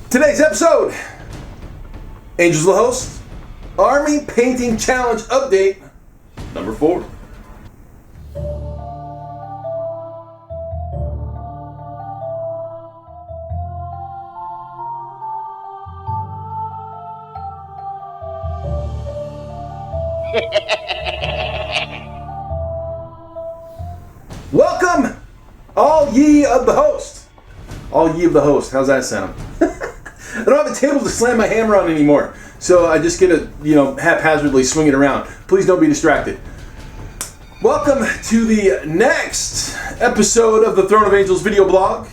Today's episode, Angels the host, Army Painting Challenge Update number 4. Welcome, all ye of the host. All ye of the host. How's that sound? I don't have a table to slam my hammer on anymore, so I just get to, haphazardly swing it around. Please don't be distracted. Welcome to the next episode of the Throne of Angels video blog,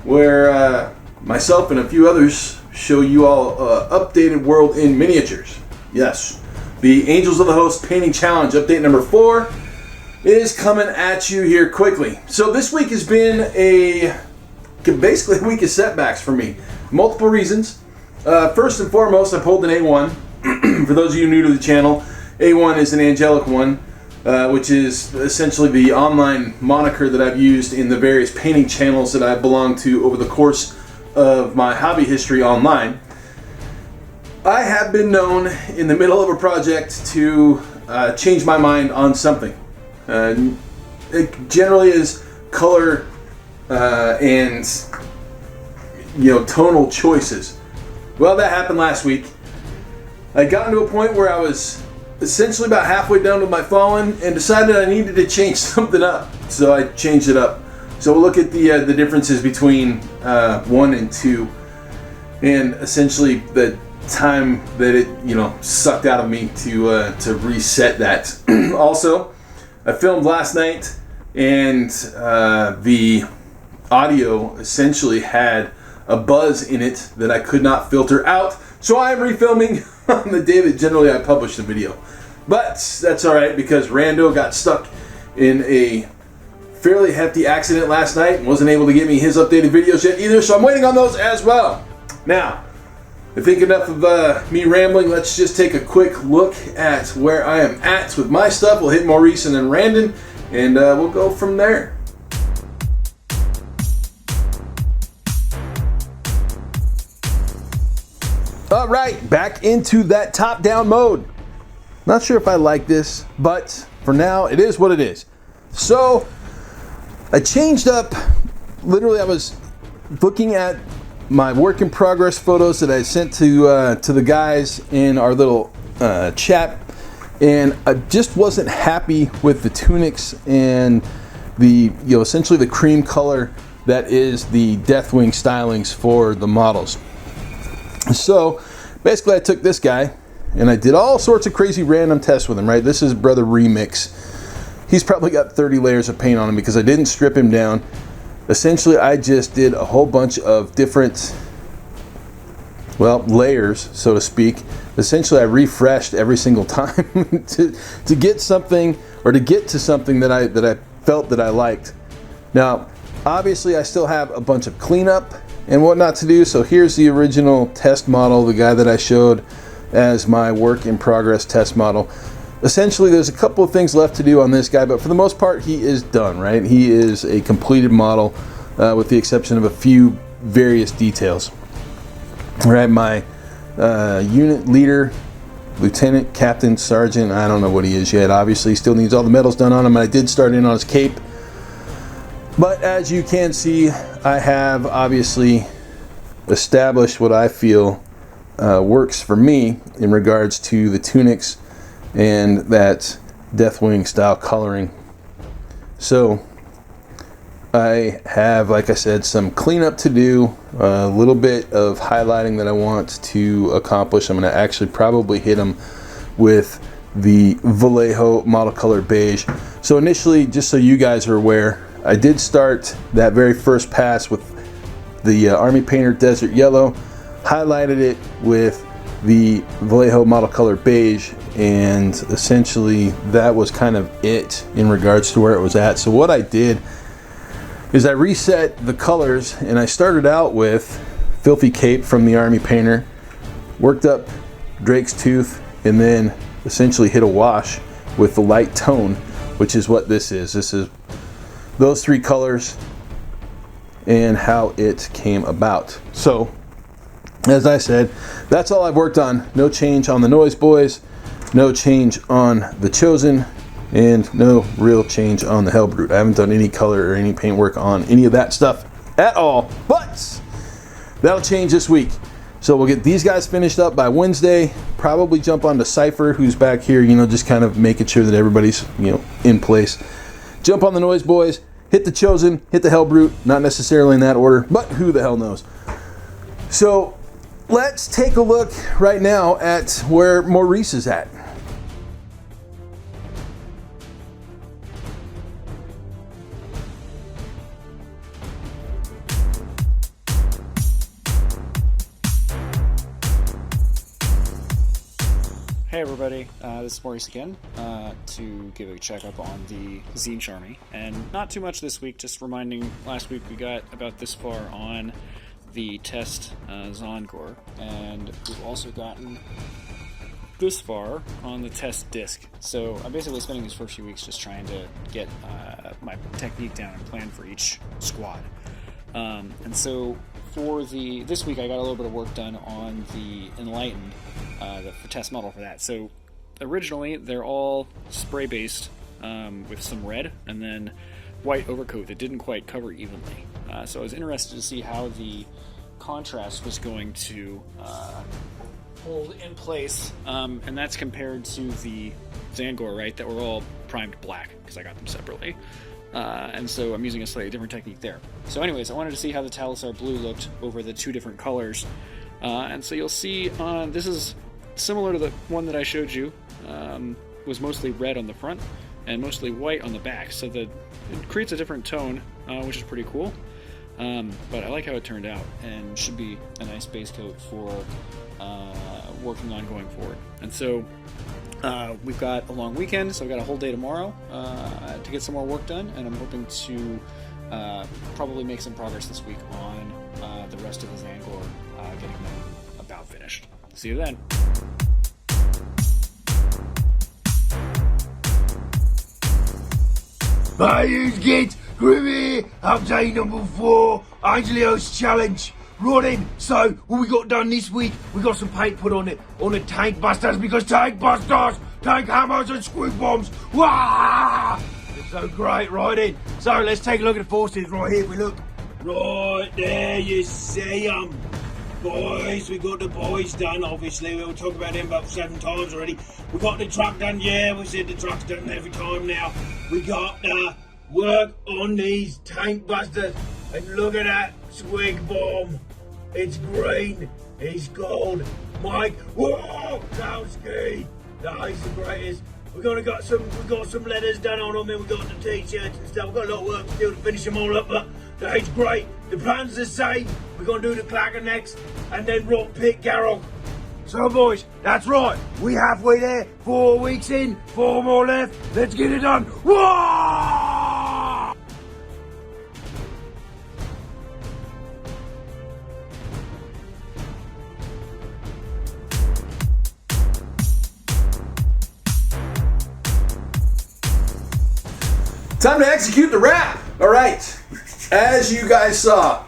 where myself and a few others show you all updated world in miniatures. Yes, the Angels of the Host Painting Challenge Update number 4 is coming at you here quickly. So this week has been basically a week of setbacks for me. Multiple reasons. First and foremost, I pulled an A1. For those of you new to the channel, A1 is an angelic one, which is essentially the online moniker that I've used in the various painting channels that I belong to over the course of my hobby history online. I have been known in the middle of a project to change my mind on something. It generally is color and tonal choices. Well, that happened last week. I'd gotten to a point where I was essentially about halfway done with my Fallen and decided I needed to change something up. So I changed it up. So we'll look at the differences between 1 and 2, and essentially the time that it sucked out of me to reset that. Also, I filmed last night, and the audio essentially had a buzz in it that I could not filter out, so I am refilming on the day that generally I publish the video. But that's alright, because Rando got stuck in a fairly hefty accident last night and wasn't able to get me his updated videos yet either, so I'm waiting on those as well. Now, I think enough of me rambling. Let's just take a quick look at where I am at with my stuff. We'll hit Maurice and then Randon, and we'll go from there. All right, back into that top-down mode. Not sure if I like this, but for now, it is what it is. So, I changed up. Literally, I was looking at my work in progress photos that I sent to the guys in our little chat, and I just wasn't happy with the tunics and the essentially the cream color that is the Deathwing stylings for the models. So basically, I took this guy and I did all sorts of crazy random tests with him. Right, this is Brother Remix. He's probably got 30 layers of paint on him because I didn't strip him down. Essentially, I just did a whole bunch of different, layers, so to speak. Essentially, I refreshed every single time to get something, or to get to something that I felt that I liked. Now, obviously, I still have a bunch of cleanup and whatnot to do. So here's the original test model, the guy that I showed as my work in progress test model. Essentially, there's a couple of things left to do on this guy, but for the most part, he is done, right? He is a completed model, with the exception of a few various details. All right, my unit leader, lieutenant, captain, sergeant, I don't know what he is yet. Obviously, he still needs all the medals done on him. I did start in on his cape. But as you can see, I have obviously established what I feel works for me in regards to the tunics and that Deathwing style coloring. So I have, like I said, some cleanup to do, a little bit of highlighting that I want to accomplish. I'm going to actually probably hit them with the Vallejo model color beige. So initially, just so you guys are aware, I did start that very first pass with the Army Painter Desert Yellow, highlighted it with the Vallejo model color beige, and essentially that was kind of it in regards to where it was at. So what I did is I reset the colors, and I started out with Filthy Cape from the Army Painter, worked up Drake's Tooth, and then essentially hit a wash with the light tone, which is what this is. This is those three colors and how it came about. So as I said, that's all I've worked on. No change on the Noise Boys, no change on the Chosen, and no real change on the Hellbrute. I haven't done any color or any paint work on any of that stuff at all, but that'll change this week. So we'll get these guys finished up by Wednesday, probably jump on to Cypher, who's back here, just kind of making sure that everybody's, in place. Jump on the Noise Boys, hit the Chosen, hit the Hellbrute, not necessarily in that order, but who the hell knows. So let's take a look right now at where Maurice is at. Hey everybody, this is Maurice again, to give a checkup on the Zinch Army, and not too much this week, just reminding, last week we got about this far on the test Zongor, and we've also gotten this far on the test disc. So I'm basically spending these first few weeks just trying to get my technique down and plan for each squad. And so for this week I got a little bit of work done on the Enlightened, the test model for that. So originally they're all spray based with some red and then white overcoat that didn't quite cover evenly. So I was interested to see how the contrast was going to hold in place, and that's compared to the Zangor, right, that were all primed black because I got them separately. And so I'm using a slightly different technique there. So anyways, I wanted to see how the Talisar Blue looked over the two different colors. And so you'll see this is similar to the one that I showed you. Was mostly red on the front and mostly white on the back. So it creates a different tone, which is pretty cool. But I like how it turned out and should be a nice base coat for working on going forward. And so we've got a long weekend, so I've got a whole day tomorrow to get some more work done, and I'm hoping to probably make some progress this week on the rest of the Zangor, getting them about finished. See you then. Who's get Grimmy? Update number 4, Angelio's challenge. Running. So what we got done this week, we got some paint put on it on the tank busters, because tank busters, tank hammers and squid bombs. Wah! It's so great riding. So let's take a look at the forces right here. We look right there. You see them, boys. We got the boys done. Obviously, we'll talk about them about 7 times already. We got the truck done. Yeah, we said the truck's done every time now. We got work on these tank busters, and look at that swig bomb. It's green, it's gold. Mike, whoa, Kowski, that is the greatest. We got some letters done on them, and we got the t-shirts and stuff. We've got a lot of work to do to finish them all up, but that's great. The plan's the same. We're gonna do the clacker next, and then rock pit Garrock. So boys, that's right. We halfway there. 4 weeks in, 4 more left. Let's get it done. Whoa! Time to execute the wrap. All right, as you guys saw,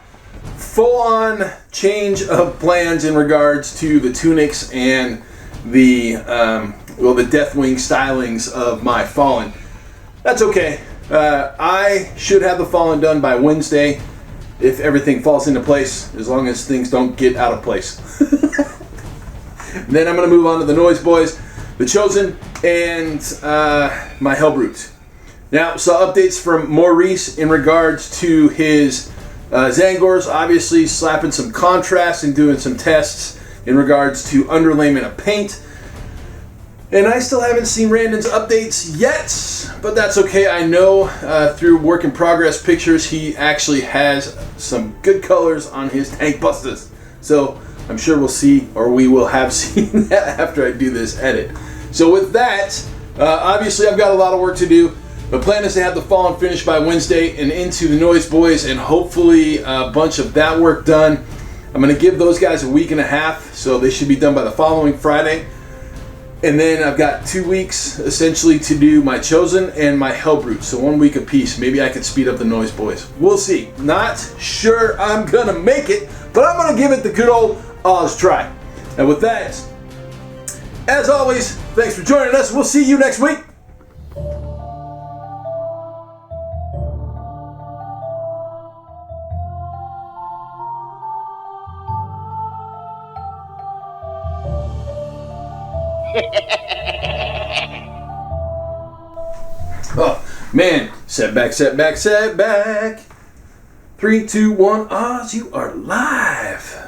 full-on change of plans in regards to the tunics and the Deathwing stylings of my Fallen. That's okay. I should have the Fallen done by Wednesday if everything falls into place, as long as things don't get out of place. Then I'm going to move on to the Noise Boys, the Chosen, and my Hellbrutes. Now, saw updates from Maurice in regards to his Zangors, obviously slapping some contrast and doing some tests in regards to underlayment of paint. And I still haven't seen Randon's updates yet, but that's okay. I know through work in progress pictures he actually has some good colors on his tank busters. So I'm sure we'll see, or we will have seen that after I do this edit. So with that, obviously I've got a lot of work to do. The plan is to have the Fallen finished by Wednesday and into the Noise Boys, and hopefully a bunch of that work done. I'm going to give those guys a week and a half, so they should be done by the following Friday. And then I've got 2 weeks essentially to do my Chosen and my Hellbrute, so 1 week apiece. Maybe I could speed up the Noise Boys. We'll see. Not sure I'm going to make it, but I'm going to give it the good old Oz try. And with that, as always, thanks for joining us. We'll see you next week. Oh, man. Setback, setback, setback. 3, 2, 1. Oz, you are live.